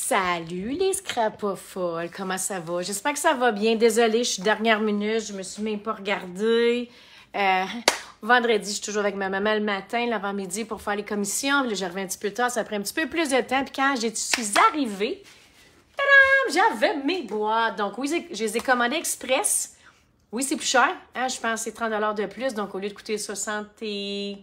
Salut les scrapopholes, comment ça va? J'espère que ça va bien. Désolée, je suis dernière minute, je me suis même pas regardée. Vendredi, je suis toujours avec ma maman le matin, l'avant-midi pour faire les commissions. Là, je reviens un petit peu tard, ça prend un petit peu plus de temps. Puis quand je suis arrivée, j'avais mes boîtes. Donc oui, je les ai commandées express. Oui, c'est plus cher. Hein? Je pense que c'est 30 $ de plus. Donc au lieu de coûter 60 et...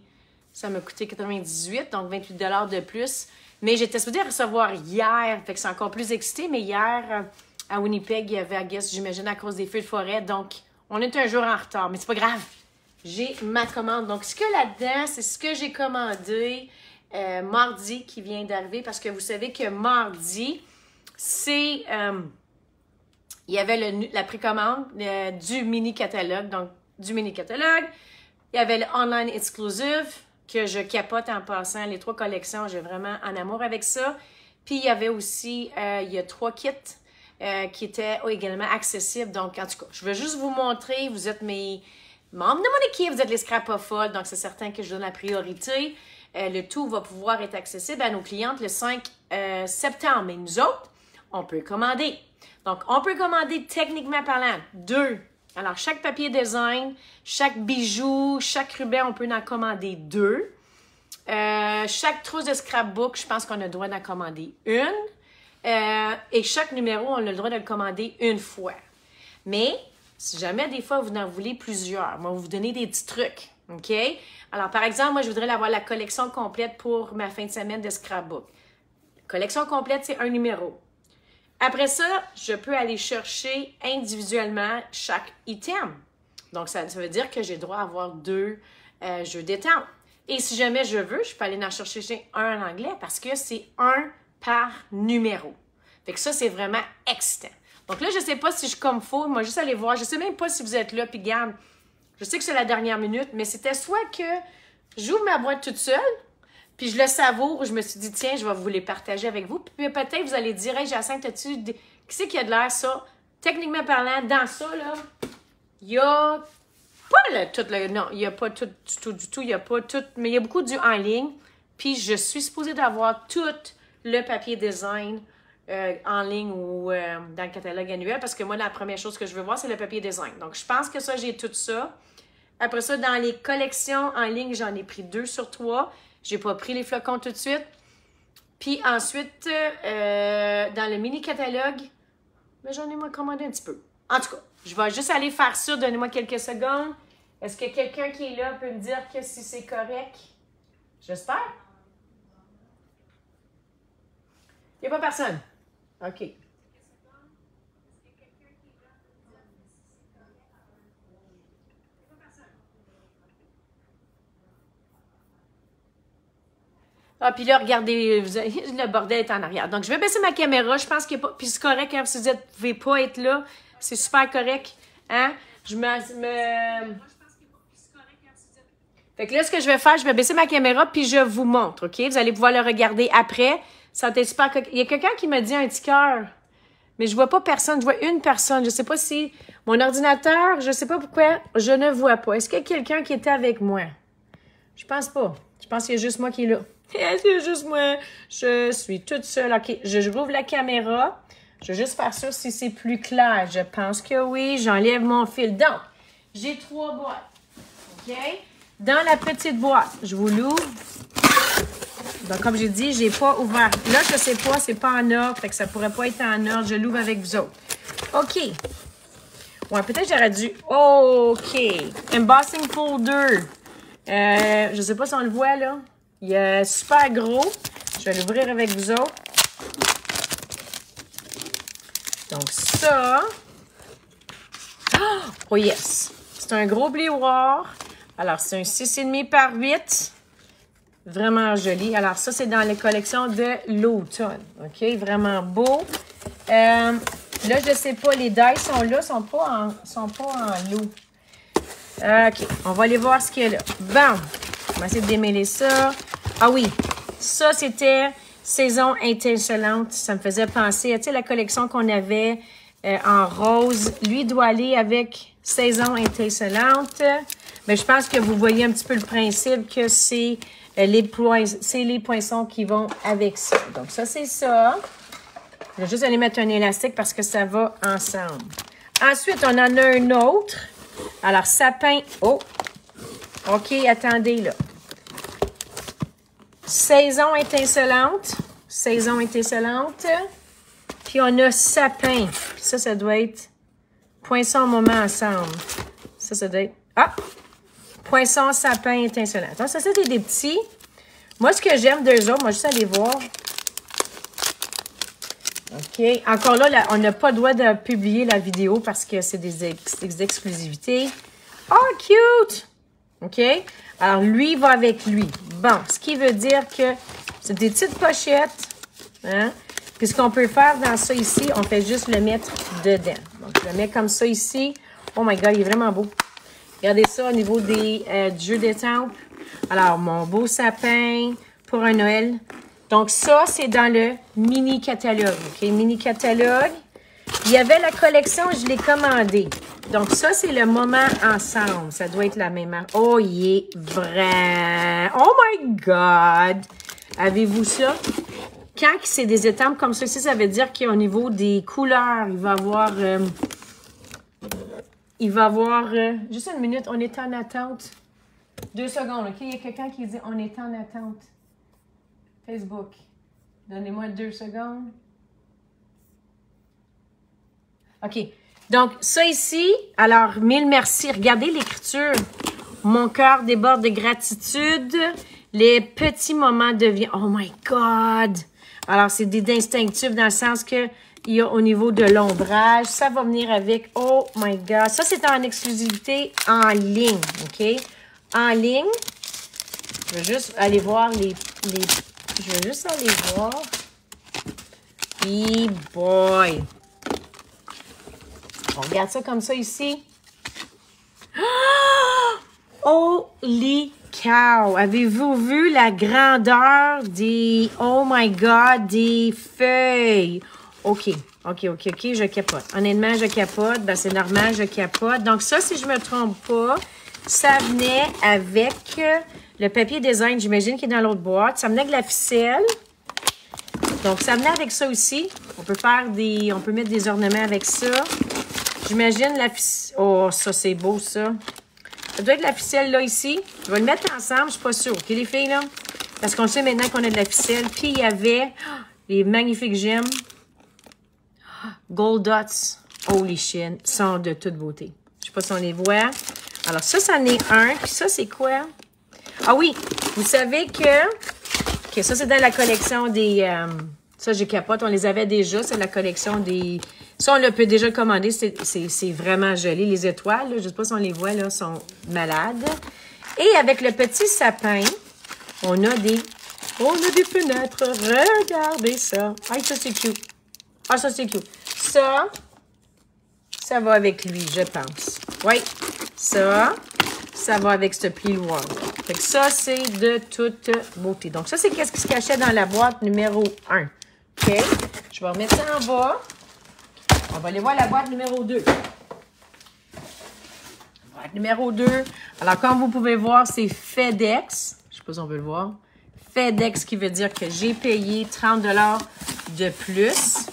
ça m'a coûté 98, donc 28 $ de plus. Mais j'étais supposée recevoir hier, fait que c'est encore plus excité. Mais hier, à Winnipeg, il y avait, j'imagine, à cause des feux de forêt. Donc, on est un jour en retard. Mais c'est pas grave. J'ai ma commande. Donc, ce que là-dedans, c'est ce que j'ai commandé mardi qui vient d'arriver. Parce que vous savez que mardi, c'est... il y avait la précommande du mini-catalogue. Donc, du mini-catalogue. Il y avait le Online Exclusive, que je capote en passant. Les 3 collections, j'ai vraiment en amour avec ça. Puis, il y avait aussi, il y a 3 kits qui étaient également accessibles. Donc, en tout cas, je veux juste vous montrer. Vous êtes mes membres de mon équipe, vous êtes les scrapopholes. Donc, c'est certain que je donne la priorité. Le tout va pouvoir être accessible à nos clientes le 5 septembre. Mais nous autres, on peut commander. Donc, on peut commander techniquement parlant 2. Alors, chaque papier design, chaque bijou, chaque ruban, on peut en commander 2. Chaque trousse de scrapbook, je pense qu'on a le droit d'en commander 1. Et chaque numéro, on a le droit de le commander 1 fois. Mais, si jamais des fois, vous en voulez plusieurs, moi, je vais vous donner des petits trucs. OK? Alors, par exemple, moi, je voudrais avoir la collection complète pour ma fin de semaine de scrapbook. Collection complète, c'est un numéro. Après ça, je peux aller chercher individuellement chaque item. Donc, ça veut dire que j'ai droit à avoir 2 jeux détente. Et si jamais je veux, je peux aller en chercher un en anglais parce que c'est 1 par numéro. Fait que ça, c'est vraiment excitant. Donc là, je ne sais pas si je comme faux. Moi, juste aller voir. Je ne sais même pas si vous êtes là. Puis, garde, je sais que c'est la dernière minute, mais c'était soit que j'ouvre ma boîte toute seule, puis je le savoure, je me suis dit, tiens, je vais vous les partager avec vous. Puis peut-être vous allez dire, hey, Jacinthe, as-tu qui c'est qui a de l'air ça? Techniquement parlant, dans ça, là, il y a pas tout le. Non, il n'y a pas tout du tout, il n'y a pas tout, mais il y a beaucoup du en ligne. Puis je suis supposée d'avoir tout le papier design en ligne ou dans le catalogue annuel, parce que moi, la première chose que je veux voir, c'est le papier design. Donc, je pense que ça, j'ai tout ça. Après ça, dans les collections en ligne, j'en ai pris 2 sur 3. J'ai pas pris les flocons tout de suite. Puis ensuite, dans le mini-catalogue, mais j'en ai commandé un petit peu. En tout cas, je vais juste aller faire ça. Donnez-moi quelques secondes. Est-ce que quelqu'un qui est là peut me dire que si c'est correct? J'espère. Il n'y a pas personne. OK. Ah, puis là, regardez, le bordel est en arrière. Donc, je vais baisser ma caméra. Je pense qu'il n'y a pas... Puis c'est correct, hein, si vous ne pouvez pas être là. C'est super correct. Hein? Fait que là, ce que je vais faire, je vais baisser ma caméra, puis je vous montre, OK? Vous allez pouvoir le regarder après. Ça va être super... Il y a quelqu'un qui m'a dit un petit cœur. Mais je vois pas personne. Je vois une personne. Je sais pas si... Mon ordinateur, je sais pas pourquoi, je ne vois pas. Est-ce qu'il y a quelqu'un qui était avec moi? Je pense pas. Je pense qu'il y a juste moi qui est là. C'est juste moi. Je suis toute seule. OK, je rouvre la caméra. Je vais juste faire ça si c'est plus clair. Je pense que oui. J'enlève mon fil. Donc, j'ai 3 boîtes. OK? Dans la petite boîte, je vous l'ouvre. Donc, comme j'ai dit, j'ai pas ouvert. Là, je sais pas, c'est pas en ordre. Fait que ça pourrait pas être en ordre. Je l'ouvre avec vous autres. OK. Ouais, peut-être j'aurais dû... OK. Embossing folder. Je sais pas si on le voit, là. Il est super gros. Je vais l'ouvrir avec vous autres. Donc, ça. Oh, yes! C'est un gros bléoir. Alors, c'est un 6,5 par 8. Vraiment joli. Alors, ça, c'est dans les collections de l'automne. OK? Vraiment beau. Là, je ne sais pas. Les dies sont là. Sont pas en lot. OK. On va aller voir ce qu'il y a là. Bon. On va essayer de démêler ça. Ah oui. Ça, c'était Saison étincelante. Ça me faisait penser à, tu sais, la collection qu'on avait en rose. Lui doit aller avec Saison étincelante. Mais je pense que vous voyez un petit peu le principe que c'est les poissons qui vont avec ça. Donc, ça, c'est ça. Je vais juste aller mettre un élastique parce que ça va ensemble. Ensuite, on en a un autre. Alors, sapin. Oh! OK, attendez, là. Saison étincelante. Saison étincelante. Puis, on a sapin. Puis ça doit être poinçon moment ensemble. Ça doit être... Ah! Poinçon, sapin, étincelant. Donc, ça, c'est des petits. Moi, ce que j'aime d'eux autres, moi, juste aller voir. OK. Encore là, on n'a pas le droit de publier la vidéo parce que c'est des exclusivités. Oh, cute! OK? Alors, lui va avec lui. Bon, ce qui veut dire que c'est des petites pochettes. Hein? Puis, ce qu'on peut faire dans ça ici, on fait juste le mettre dedans. Donc, je le mets comme ça ici. Oh my God, il est vraiment beau. Regardez ça au niveau du jeu d'étampes. Alors, mon beau sapin pour un Noël. Donc, ça, c'est dans le mini-catalogue. OK? Mini-catalogue. Il y avait la collection, je l'ai commandé. Donc, ça, c'est le moment ensemble. Ça doit être la même. Oh, il est vrai. Oh my God! Avez-vous ça? Quand c'est des étampes comme ça, ça veut dire qu'au niveau des couleurs, il va avoir... juste une minute, on est en attente. 2 secondes, OK? Il y a quelqu'un qui dit on est en attente. Facebook. Donnez-moi 2 secondes. OK. Donc, ça ici, alors, 1000 merci. Regardez l'écriture. Mon cœur déborde de gratitude. Les petits moments de vie. Oh my God! Alors, c'est des instinctifs dans le sens que il y a au niveau de l'ombrage. Ça va venir avec. Oh my God! Ça, c'est en exclusivité en ligne. OK? En ligne. Je vais juste aller voir je vais juste aller voir. Et boy! On regarde ça comme ça ici. Holy cow! Avez-vous vu la grandeur des... Oh my God! Des feuilles! OK, je capote. Honnêtement, je capote. Ben, c'est normal, je capote. Donc, ça, si je me trompe pas, ça venait avec le papier design, j'imagine, qui est dans l'autre boîte. Ça venait avec la ficelle. Donc, ça venait avec ça aussi. On peut mettre des ornements avec ça. J'imagine la ficelle. Oh, ça, c'est beau, ça. Ça doit être la ficelle, là, ici. Je vais le mettre ensemble, je suis pas sûre. OK, les filles, là? Parce qu'on sait maintenant qu'on a de la ficelle. Puis, il y avait les magnifiques gemmes. Gold Dots. Holy shit. Sont de toute beauté. Je sais pas si on les voit. Alors, ça, c'en est un. Puis ça, c'est quoi? Ah oui! Vous savez que... OK, ça, c'est dans la collection des... ça, j'ai capote. On les avait déjà. C'est la collection des... Ça, on le peut déjà commander. C'est vraiment joli. Les étoiles, là, je ne sais pas si on les voit, là, sont malades. Et avec le petit sapin, on a des fenêtres. Regardez ça. Ah, ça, c'est cute. Ah, ça, c'est cute. Ça va avec lui, je pense. Oui, ça va avec ce plioir. Fait que ça, c'est de toute beauté. Donc, ça, c'est qu'est-ce qui se cachait dans la boîte numéro 1. OK? Je vais remettre ça en bas. On va aller voir la boîte numéro 2. Boîte numéro 2. Alors, comme vous pouvez voir, c'est FedEx. Je ne sais pas si on peut le voir. FedEx, qui veut dire que j'ai payé 30 $ de plus.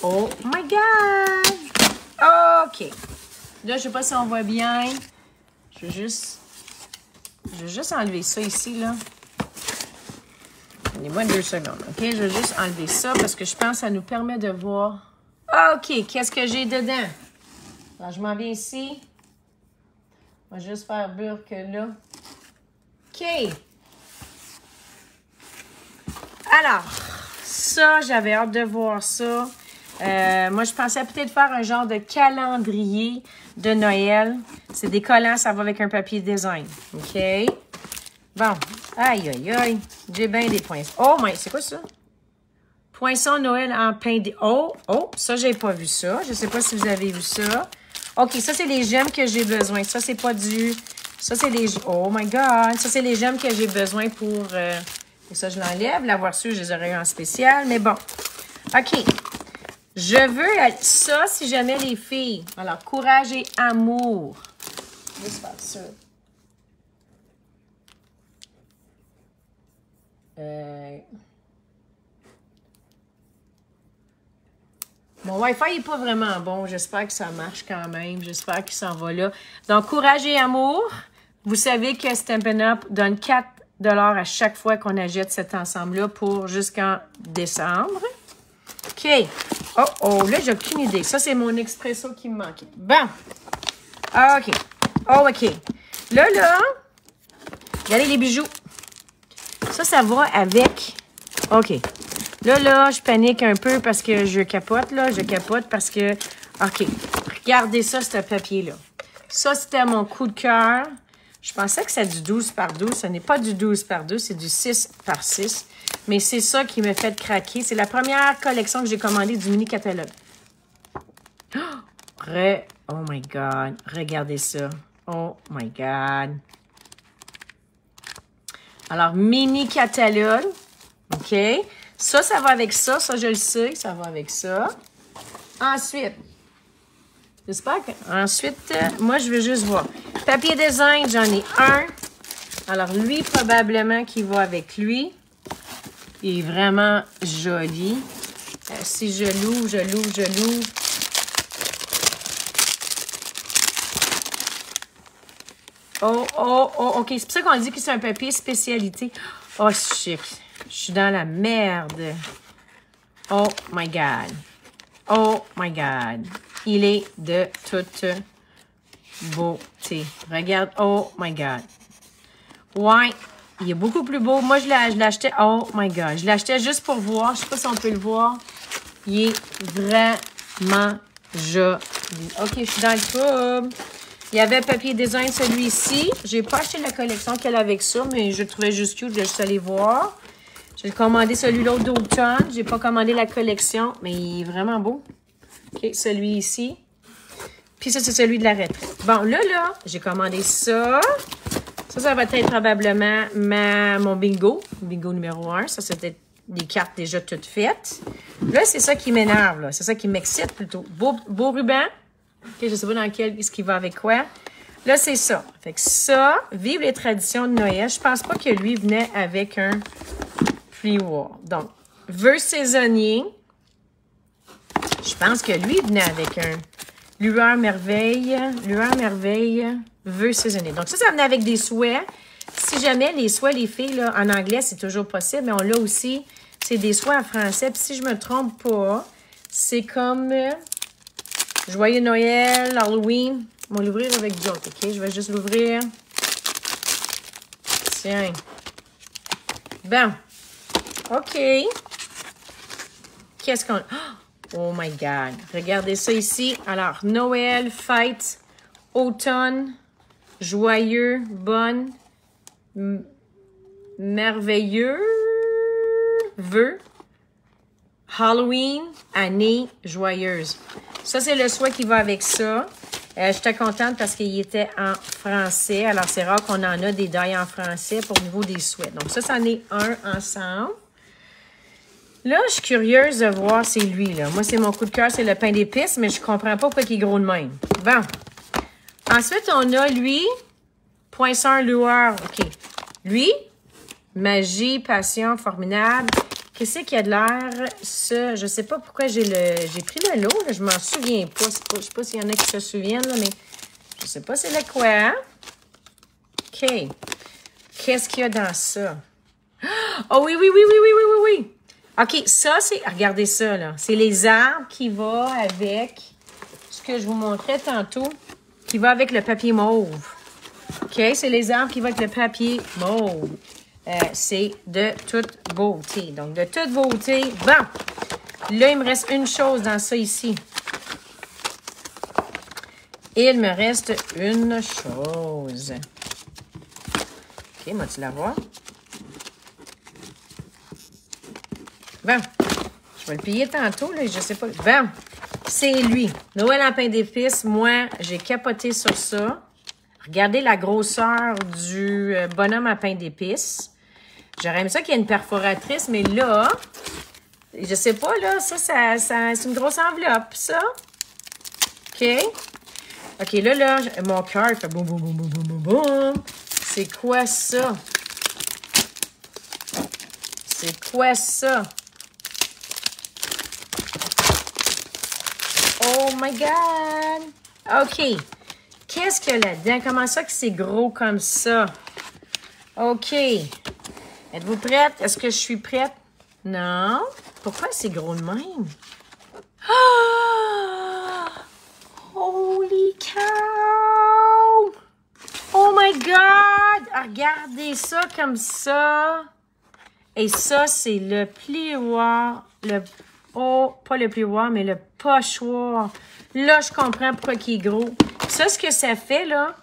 Oh my God! OK. Là, je ne sais pas si on voit bien. Je vais juste enlever ça ici, là. Donnez-moi 2 secondes, OK? Je vais juste enlever ça parce que je pense que ça nous permet de voir... OK, qu'est-ce que j'ai dedans? Alors, je m'en viens ici. On va juste faire burk là. OK. Alors, ça, j'avais hâte de voir ça. Moi, je pensais peut-être faire un genre de calendrier de Noël. C'est des collants, ça va avec un papier design. OK? Bon. Aïe, aïe, aïe. J'ai bien des points. Oh, mais c'est quoi ça? Poinçon Noël en pain de... Oh, ça, j'ai pas vu ça. Je sais pas si vous avez vu ça. OK, ça, c'est les gemmes que j'ai besoin. Ça, c'est pas du... Ça, c'est les... Oh my God! Ça, c'est les gemmes que j'ai besoin pour... Et ça, je l'enlève. L'avoir su, je les aurais eu en spécial. Mais bon. OK. Je veux... Ça, si jamais les filles... Alors, courage et amour. Je vais juste faire ça. Mon Wi-Fi n'est pas vraiment bon. J'espère que ça marche quand même. J'espère qu'il s'en va là. Donc, courage et amour. Vous savez que Stampin' Up donne 4 $ à chaque fois qu'on achète cet ensemble-là pour jusqu'en décembre. OK. Oh, là, j'ai aucune idée. Ça, c'est mon expresso qui me manquait. Bon. OK. Oh, OK. Là, regardez les bijoux. Ça va avec... OK. Là, je panique un peu parce que je capote, là. Je capote parce que... OK. Regardez ça, ce papier-là. Ça, c'était mon coup de cœur. Je pensais que c'était du 12 par 12. Ce n'est pas du 12 par 12, c'est du 6 par 6. Mais c'est ça qui me fait craquer. C'est la première collection que j'ai commandée du mini-catalogue. Oh my God. Regardez ça. Oh my God. Alors, mini-catalogue. OK. Ça va avec ça. Ça, je le sais. Ça va avec ça. Ensuite, j'espère que... Ensuite, moi, je veux juste voir. Papier design, j'en ai un. Alors, lui, probablement qu'il va avec lui. Il est vraiment joli. Si je l'ouvre. Oh, OK. C'est pour ça qu'on dit que c'est un papier spécialité. Oh, chic. Je suis dans la merde. Oh, my God. Oh, my God. Il est de toute beauté. Regarde. Oh, my God. Ouais. Il est beaucoup plus beau. Moi, je l'achetais. Oh, my God. Je l'achetais juste pour voir. Je ne sais pas si on peut le voir. Il est vraiment joli. OK, je suis dans le trouble. Il y avait papier design, celui-ci. J'ai pas acheté la collection qu'elle a avec ça, mais je le trouvais juste cute. Je vais juste aller voir. J'ai commandé celui-là d'automne. J'ai pas commandé la collection, mais il est vraiment beau. OK, celui ici. Puis ça, c'est celui de la retraite. Bon, là, j'ai commandé ça. Ça va être probablement mon bingo. Bingo numéro 1. Ça, c'était des cartes déjà toutes faites. Là, c'est ça qui m'énerve, là. C'est ça qui m'excite plutôt. Beau ruban. OK, je sais pas dans quel, ce qui va avec quoi. Là, c'est ça. Fait que ça, vive les traditions de Noël. Je pense pas que lui venait avec un plioir. Donc, vœux saisonniers. Je pense que lui venait avec un lueur merveille, vœux saisonniers. Donc, ça venait avec des souhaits. Si jamais les souhaits, les filles, là, en anglais, c'est toujours possible, mais on l'a aussi, c'est des souhaits en français. Puis si je me trompe pas, c'est comme... Joyeux Noël, Halloween. On va l'ouvrir avec d'autres, OK? Je vais juste l'ouvrir. Tiens. Bon. OK. Qu'est-ce qu'on... Oh my God. Regardez ça ici. Alors, Noël, fête, automne, joyeux, bonne, merveilleux, vœux, Halloween, année joyeuse. Ça, c'est le souhait qui va avec ça. J'étais contente parce qu'il était en français. Alors, c'est rare qu'on en a des dailles en français pour le niveau des souhaits. Donc, ça, c'en est un ensemble. Là, je suis curieuse de voir, c'est lui, là. Moi, c'est mon coup de cœur, c'est le pain d'épices, mais je comprends pas pourquoi il est gros de même. Bon. Ensuite, on a, lui, poinçon lueur. OK. Lui, magie, passion, formidable. Qu'est-ce qu'il y a de l'air? Ça, je sais pas pourquoi j'ai pris le lot, là, je m'en souviens pas. Je sais pas s'il y en a qui se souviennent, là, mais je sais pas c'est le quoi. OK. Qu'est-ce qu'il y a dans ça? Oh oui. OK, ça, c'est... Regardez ça, là. C'est les arbres qui vont avec ce que je vous montrais tantôt, qui va avec le papier mauve. OK, c'est les arbres qui vont avec le papier mauve. C'est de toute beauté. Donc, de toute beauté. Bon. Là, il me reste une chose dans ça ici. Il me reste une chose. OK, moi, tu la vois? Bon. Je vais le plier tantôt, là. Je sais pas. Bon. C'est lui. Noël en pain d'épices. Moi, j'ai capoté sur ça. Regardez la grosseur du bonhomme à pain d'épices. J'aurais aimé ça qu'il y ait une perforatrice, mais là, je sais pas, là, ça c'est une grosse enveloppe, ça. OK. OK, là, mon cœur fait boum, boum, boum, boum, boum, boum, boum. C'est quoi ça? C'est quoi ça? Oh my God! OK. Qu'est-ce qu'il y a là-dedans? Comment ça que c'est gros comme ça? OK. Êtes-vous prête? Est-ce que je suis prête? Non. Pourquoi c'est gros de même? Ah! Holy cow! Oh my God! Regardez ça comme ça. Et ça, c'est le plioir. Oh, pas le plioir, mais le pochoir. Là, je comprends pourquoi il est gros. Ça, ce que ça fait, là,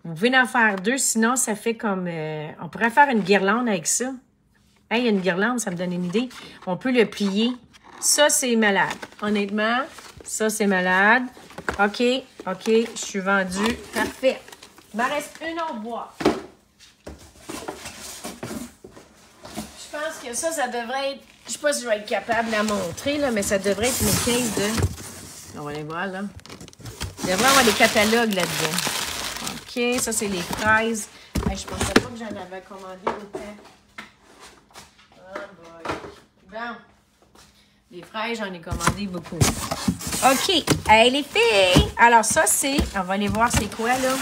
vous pouvez en faire deux, sinon ça fait comme... on pourrait faire une guirlande avec ça. Hey, il y a une guirlande, ça me donne une idée. On peut le plier. Ça, c'est malade. Honnêtement, ça, c'est malade. OK, je suis vendue. Parfait. Il m'en reste une autre boîte. Je pense que ça devrait être... Je sais pas si je vais être capable de la montrer, là, mais ça devrait être une caisse de... On va aller voir, là. Il devrait y avoir des catalogues là-dedans. OK, ça, c'est les fraises. Hey, je pensais pas que j'en avais commandé autant. Oh boy. Bon. Les fraises, j'en ai commandé beaucoup. OK. Hey, les filles! Alors, ça, c'est... On va aller voir c'est quoi, là.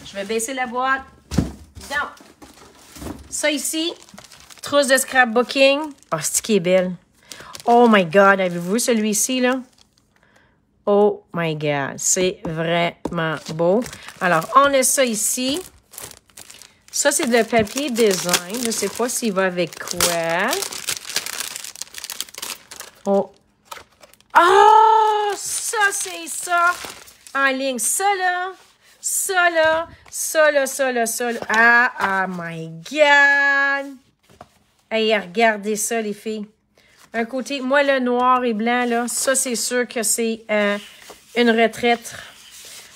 Je vais baisser la boîte. Donc, ça ici, trousse de scrapbooking. Oh, c'est qui est belle. Oh my God, avez-vous vu celui-ci, là? Oh my God, c'est vraiment beau. Alors, on a ça ici. Ça, c'est de papier design. Je ne sais pas s'il va avec quoi. Oh! Oh! Ça, c'est ça! En ligne. Ça, là. Ça, là. Ça, là, ça, là, ça, là. Ah, oh my God! Hey, regardez ça, les filles. Un côté, moi, le noir et blanc, là, ça, c'est sûr que c'est une retraite.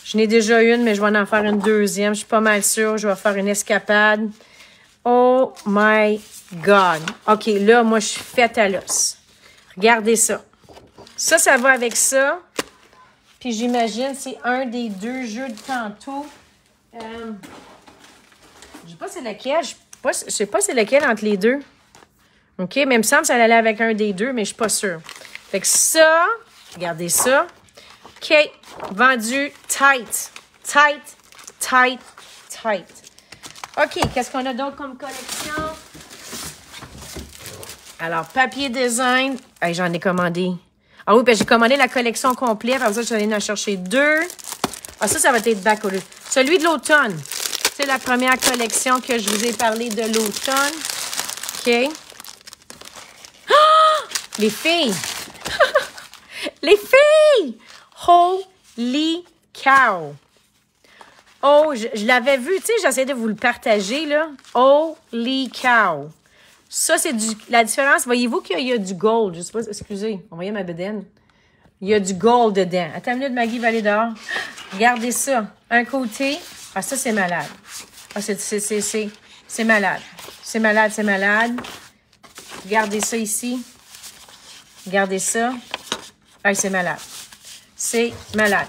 Je n'ai déjà une, mais je vais en faire une deuxième. Je suis pas mal sûre. Je vais faire une escapade. Oh my God! OK, là, moi, je suis faite à l'os. Regardez ça. Ça va avec ça. Puis j'imagine, c'est un des deux jeux de tantôt. Je sais pas c'est lequel. Je sais pas c'est lequel entre les deux. OK, mais il me semble que ça allait avec un des deux, mais je suis pas sûre. Fait que ça, regardez ça. OK, vendu tight. Tight, tight, tight. OK, qu'est-ce qu'on a d'autre comme collection? Alors, papier design. Hey, j'en ai commandé. Ah oui, puis j'ai commandé la collection complète. Après ça, je suis allée en chercher deux. Ah, ça va être back au lieu. Celui de l'automne. C'est la première collection que je vous ai parlé de l'automne. OK. Ah! Les filles! Les filles! Holy cow! Oh, je l'avais vu, tu sais, j'essaie de vous le partager, là. Holy cow! Ça, c'est la différence. Voyez-vous qu'il y a du gold. Je sais pas, excusez, on voyait ma bedaine. Il y a du gold dedans. Attends une minute, Maggie va aller dehors. Regardez ça. Un côté. Ah, ça, c'est malade. Ah, c'est malade. C'est malade, c'est malade. Regardez ça ici. Regardez ça. Ah, c'est malade. C'est malade.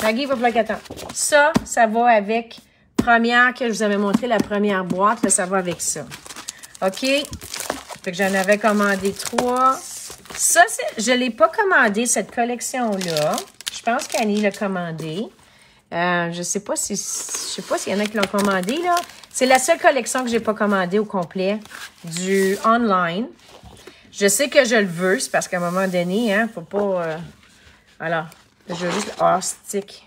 Maggie va falloir qu'attendre. Ça va avec première que je vous avais montré, la première boîte. Là, ça va avec ça. OK? Fait que j'en avais commandé 3. Ça, je ne l'ai pas commandé, cette collection-là. Je pense qu'Annie l'a commandé. Je sais pas s'il y en a qui l'ont commandé, là. C'est la seule collection que j'ai pas commandée au complet du online. Je sais que je le veux, c'est parce qu'à un moment donné, hein, faut pas... Alors, je veux juste... Oh, stick.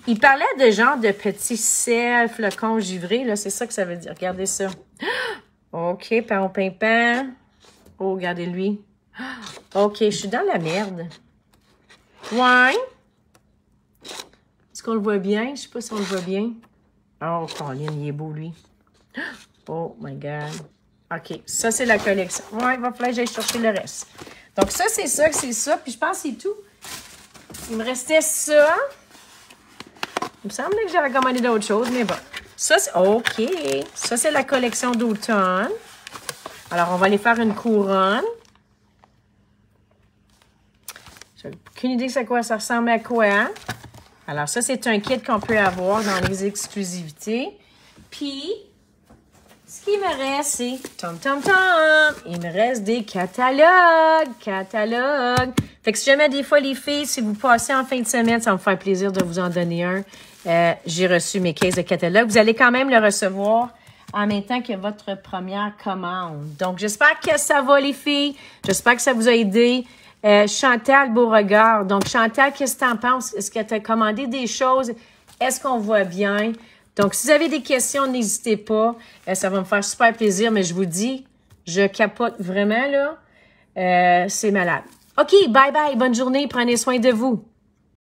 Il parlait de genre de petits sels, flocons givrés, là. C'est ça que ça veut dire. Regardez ça. OK, pimpin. Oh, regardez-lui. OK, je suis dans la merde. Ouais. Est-ce qu'on le voit bien? Je sais pas si on le voit bien. Oh, Colin, il est beau, lui. Oh, my God. OK, ça, c'est la collection. Ouais, il va falloir que j'aille chercher le reste. Donc, ça, c'est ça, c'est ça. Puis, je pense que c'est tout. Il me restait ça. Il me semblait que j'avais commandé d'autres choses, mais bon. Ça, c'est... OK. Ça, c'est la collection d'automne. Alors, on va aller faire une couronne. J'ai aucune idée c'est quoi, ça ressemble à quoi. Alors, ça, c'est un kit qu'on peut avoir dans les exclusivités. Puis, ce qui me reste, c'est... Tom, tom, tom! Il me reste des catalogues. Catalogues. Fait que si jamais des fois, les filles, si vous passez en fin de semaine, ça va me faire plaisir de vous en donner un. J'ai reçu mes cases de catalogue. Vous allez quand même le recevoir en même temps que votre première commande. Donc, j'espère que ça va, les filles. J'espère que ça vous a aidé. Chantal Beauregard. Donc, Chantal, qu'est-ce que tu en penses? Est-ce que tu as commandé des choses? Est-ce qu'on voit bien? Donc, si vous avez des questions, n'hésitez pas. Ça va me faire super plaisir, mais je vous dis, je capote vraiment, là. C'est malade. OK, bye bye. Bonne journée. Prenez soin de vous.